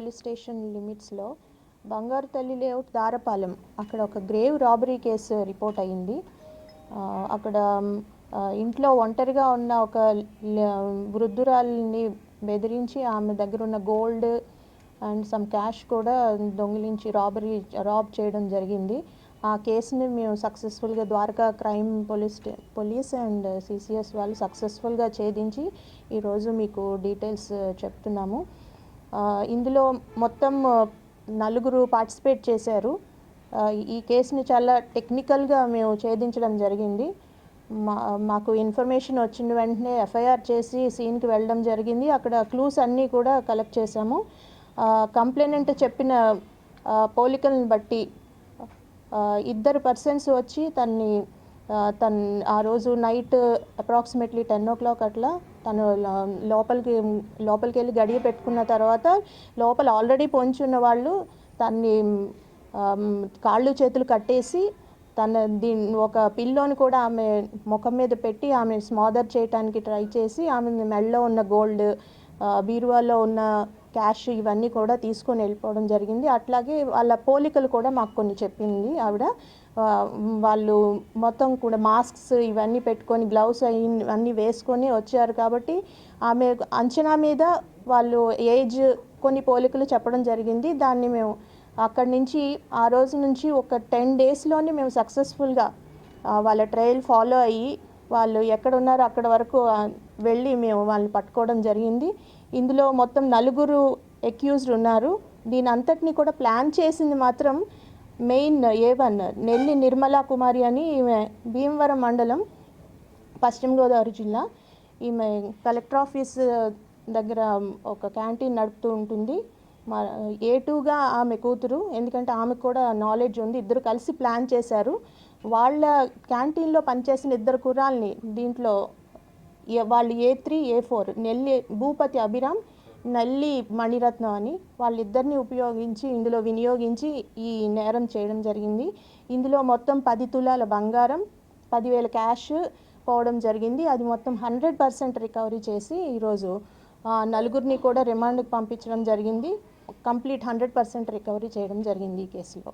Police station లిమిట్స్లో బంగారు తల్లి లేఅవుట్ దారపాలెం అక్కడ ఒక గ్రేవ్ రాబరీ కేసు రిపోర్ట్ అయ్యింది. అక్కడ ఇంట్లో ఒంటరిగా ఉన్న ఒక వృద్ధురాలిని బెదిరించి ఆమె దగ్గర ఉన్న గోల్డ్ అండ్ సమ్ క్యాష్ కూడా దొంగిలించి రాబ్ చేయడం జరిగింది. ఆ కేసుని మేము సక్సెస్ఫుల్గా Dwarka crime police and CCS వాళ్ళు సక్సెస్ఫుల్గా ఛేదించి ఈరోజు మీకు డీటెయిల్స్ చెప్తున్నాము. ఇందులో మొత్తం 4 పార్టిసిపేట్ చేశారు. ఈ కేసుని చాలా టెక్నికల్గా మేము ఛేదించడం జరిగింది. మాకు ఇన్ఫర్మేషన్ వచ్చిన వెంటనే ఎఫ్ఐఆర్ చేసి సీన్కి వెళ్ళడం జరిగింది. అక్కడ క్లూస్ అన్నీ కూడా కలెక్ట్ చేశాము. కంప్లైనెంట్ చెప్పిన పోలికలను బట్టి 2 పర్సన్స్ వచ్చి తను ఆ రోజు నైట్ అప్రాక్సిమేట్లీ 10 o'clock అట్లా తను లోపలికి వెళ్ళి గడియ పెట్టుకున్న తర్వాత లోపల ఆల్రెడీ పొంచున్న వాళ్ళు తన్ని కాళ్ళు చేతులు కట్టేసి ఒక పిల్లోని కూడా ఆమె ముఖం మీద పెట్టి ఆమె స్మాదర్ చేయడానికి ట్రై చేసి ఆమె మెడలో ఉన్న గోల్డ్, బీరువాలో ఉన్న క్యాష్ ఇవన్నీ కూడా తీసుకొని వెళ్ళిపోవడం జరిగింది. అట్లాగే వాళ్ళ పోలికలు కూడా మాకు కొన్ని చెప్పింది ఆవిడ. వాళ్ళు మొత్తం కూడా మాస్క్స్ ఇవన్నీ పెట్టుకొని గ్లౌస్ అన్నీ వేసుకొని వచ్చారు కాబట్టి ఆమె అంచనా మీద వాళ్ళు ఏజ్ కొన్ని పోలికలు చెప్పడం జరిగింది. దాన్ని మేము అక్కడి నుంచి ఆ రోజు నుంచి ఒక 10 daysలోనే మేము సక్సెస్ఫుల్గా వాళ్ళ ట్రయల్ ఫాలో అయ్యి వాళ్ళు ఎక్కడ ఉన్నారో అక్కడ వరకు వెళ్ళి మేము వాళ్ళని పట్టుకోవడం జరిగింది. ఇందులో మొత్తం 4 అక్యూజ్డ్ ఉన్నారు. దీని అంతటిని కూడా ప్లాన్ చేసింది మాత్రం మెయిన్ A1 నెల్లి నిర్మలా కుమారి అని ఈమె భీమవరం మండలం, పశ్చిమ గోదావరి జిల్లా. ఈమె కలెక్టర్ ఆఫీస్ దగ్గర ఒక క్యాంటీన్ నడుపుతూ ఉంటుంది. A2గా ఆమె కూతురు, ఎందుకంటే ఆమెకు కూడా నాలెడ్జ్ ఉంది. ఇద్దరు కలిసి ప్లాన్ చేశారు. వాళ్ళ క్యాంటీన్లో పనిచేసిన 2 కుర్రాల్ని దీంట్లో వాళ్ళు A3, A4 నెల్లి భూపతి అభిరామ్, నల్లి మణిరత్నం అని వాళ్ళిద్దరిని ఇందులో వినియోగించి ఈ నేరం చేయడం జరిగింది. ఇందులో మొత్తం 10 తులాల బంగారం, 10,000 క్యాష్ పోవడం జరిగింది. అది మొత్తం 100% రికవరీ చేసి ఈరోజు 4 కూడా రిమాండ్కి పంపించడం జరిగింది. కంప్లీట్ 100% రికవరీ చేయడం జరిగింది ఈ కేసులో.